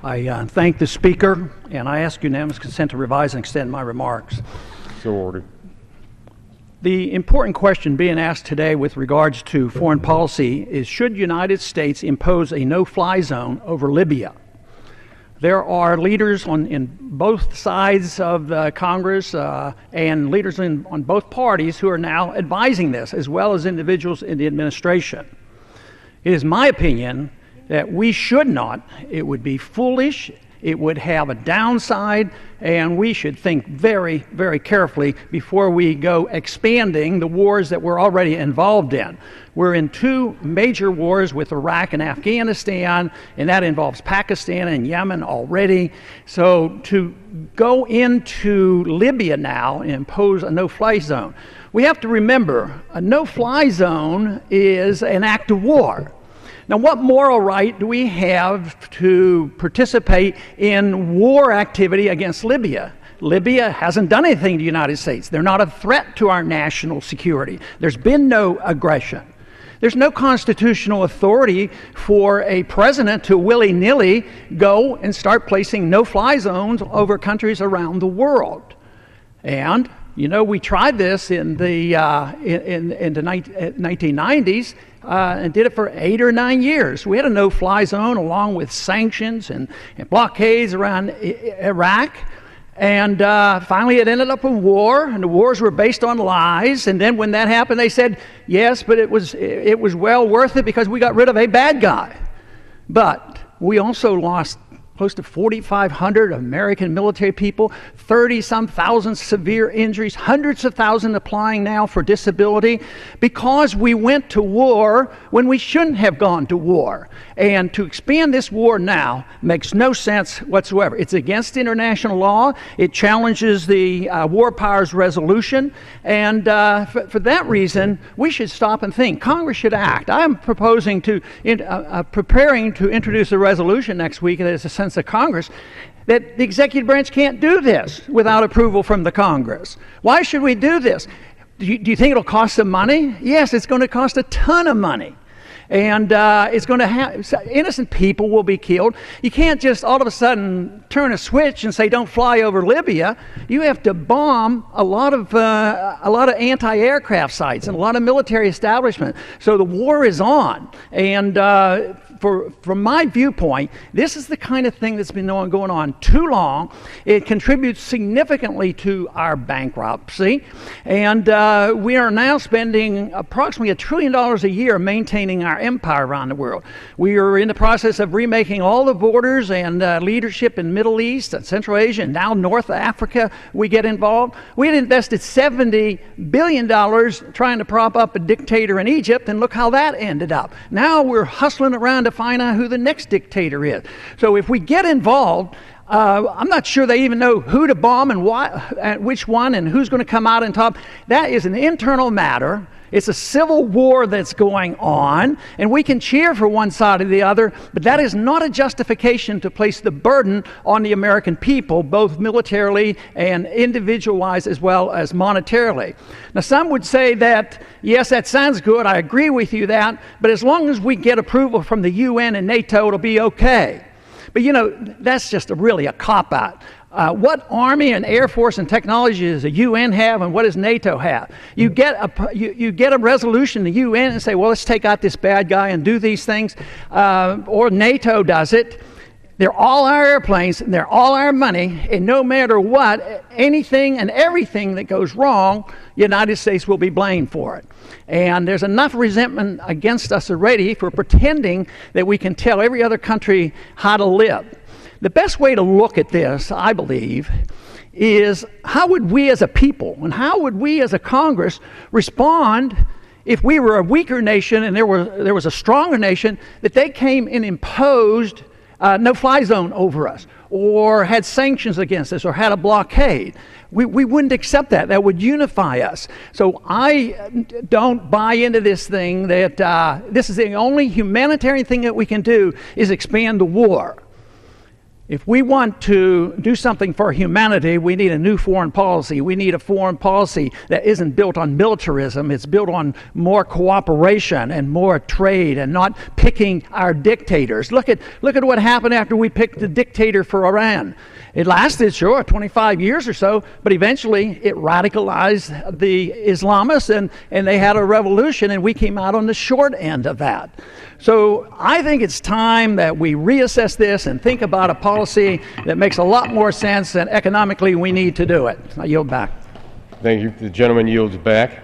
I thank the Speaker, and I ask unanimous consent to revise and extend my remarks. So ordered. The important question being asked today with regards to foreign policy is, should the United States impose a no-fly zone over Libya? There are leaders in both sides of the Congress and leaders on both parties who are now advising this, as well as individuals in the administration. It is my opinion that we should not. It would be foolish. It would have a downside, and we should think very, very carefully before we go expanding the wars that we're already involved in. We're in two major wars with Iraq and Afghanistan, and that involves Pakistan and Yemen already. So to go into Libya now and impose a no-fly zone, we have to remember a no-fly zone is an act of war. Now, what moral right do we have to participate in war activity against Libya? Libya hasn't done anything to the United States. They're not a threat to our national security. There's been no aggression. There's no constitutional authority for a president to willy-nilly go and start placing no-fly zones over countries around the world. And you know, we tried this in the 1990s and did it for 8 or 9 years. We had a no-fly zone along with sanctions and blockades around Iraq. And finally it ended up in war, and the wars were based on lies. And then when that happened, they said, yes, but it was well worth it because we got rid of a bad guy. But we also lost close to 4,500 American military people, 30-some thousand severe injuries, hundreds of thousands applying now for disability because we went to war when we shouldn't have gone to war. And to expand this war now makes no sense whatsoever. It's against international law. It challenges the War Powers Resolution. And for that reason, we should stop and think. Congress should act. I'm preparing to introduce a resolution next week that is a sense of Congress that the executive branch can't do this without approval from the Congress. Why should we do this? Do you think it'll cost some money? Yes, it's going to cost a ton of money. And it's going to have innocent people will be killed. You can't just all of a sudden turn a switch and say don't fly over Libya. You have to bomb a lot of anti-aircraft sites and a lot of military establishment. So the war is on. And from my viewpoint, this is the kind of thing that's been going on too long. It contributes significantly to our bankruptcy. And we are now spending approximately $1 trillion a year maintaining our empire around the world. We are in the process of remaking all the borders and leadership in Middle East and Central Asia, and now North Africa we get involved. We had invested $70 billion trying to prop up a dictator in Egypt, and look how that ended up. Now we're hustling around to find out who the next dictator is. So if we get involved, I'm not sure they even know who to bomb and why, which one, and who's going to come out on top. That is an internal matter. It's a civil war that's going on, and we can cheer for one side or the other, but that is not a justification to place the burden on the American people, both militarily and individual-wise as well as monetarily. Now, some would say that, yes, that sounds good, I agree with you that, but as long as we get approval from the UN and NATO, it'll be okay. But you know, that's just really a cop-out. What Army and Air Force and technology does the UN have, and what does NATO have? You get a resolution in the UN and say, well, let's take out this bad guy and do these things, or NATO does it. They're all our airplanes, and they're all our money, and no matter what, anything and everything that goes wrong, the United States will be blamed for it. And there's enough resentment against us already for pretending that we can tell every other country how to live. The best way to look at this, I believe, is how would we as a people and how would we as a Congress respond if we were a weaker nation and there was a stronger nation that they came and imposed no-fly zone over us, or had sanctions against us, or had a blockade. We wouldn't accept that. That would unify us. So I don't buy into this thing that this is the only humanitarian thing that we can do is expand the war. If we want to do something for humanity, we need a new foreign policy. We need a foreign policy that isn't built on militarism. It's built on more cooperation and more trade and not picking our dictators. Look at what happened after we picked the dictator for Iran. It lasted, sure, 25 years or so, but eventually it radicalized the Islamists and they had a revolution, and we came out on the short end of that. So I think it's time that we reassess this and think about a policy that makes a lot more sense, and economically we need to do it. I yield back. Thank you. The gentleman yields back.